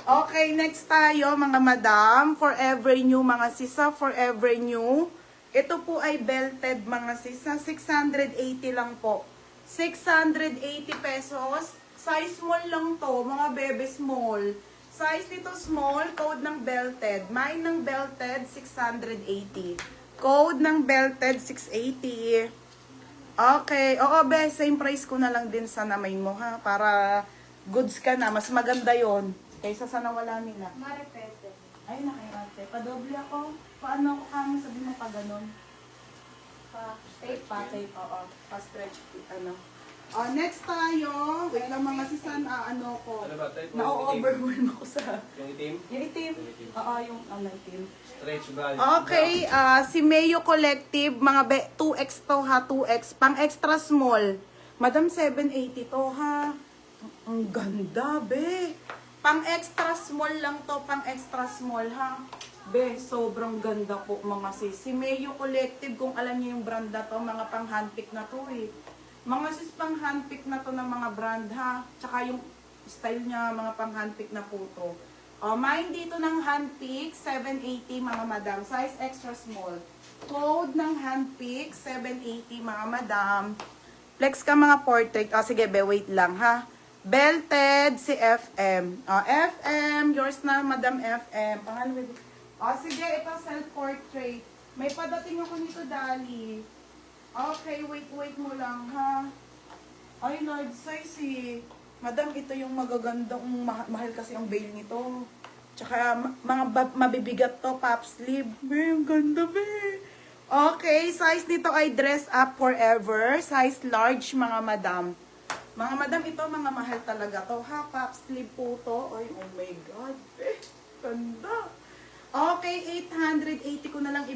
Okay, next tayo mga madam. Forever new mga sisa, forever new. Ito po ay belted mga sisa. 680 lang po. 680 pesos. Size small lang to, mga bebe small. Size nito small, code ng belted. Mine ng belted, 680. Code ng belted, 680. Okay. Oo, be, same price ko na lang din sa namay mo, ha? Para goods ka na. Mas maganda yon kaysa sa nawala nila. Marepete. Ay, nakayate. Padoble ako. Paano ako kami sabi mo pa ganun? Tape. Tape, oo. Pa-stretch, ano. Next tayo. Wait lang mga sisan, ano ko. Ano ba? Type o Na-overwhelm ako sa... Yung itim? Yung itim. Oo, yung itim. Stretch ball. Okay, si Mayo Collective, mga 2X to ha, 2X. Pang extra small. Madam, 780 to ha. Ang ganda, be. Pang extra small lang to, pang extra small ha. Be, sobrang ganda po mga sis. Si Mayo Collective, kung alam niyo yung brand na to, mga pang handpick na to eh. Mga sis, pang handpick na to ng mga brand ha. Tsaka yung style niya, mga pang handpick na po to. Mine dito ng handpick, 780 mga madam. Size extra small. Code ng handpick, 780 mga madam. Flex ka mga portrait. Sige be, wait lang ha. Belted si FM. FM, yours na madam FM. Pangalan mo. Sige, ito self-portrait. May padating ako nito, Dali. Okay, wait mo lang ha. Ay, large size eh. Madam, ito yung magagandang mahal kasi ang bail nito. Tsaka mga mabibigat to, pop sleeve. Be, ang ganda be. Okay, size nito ay dress up forever. Size large mga madam. Mga madam, ito mga mahal talaga to. Ha, pop sleeve po to. Ay, oh my God. Be, ganda. Okay, 880 ko na lang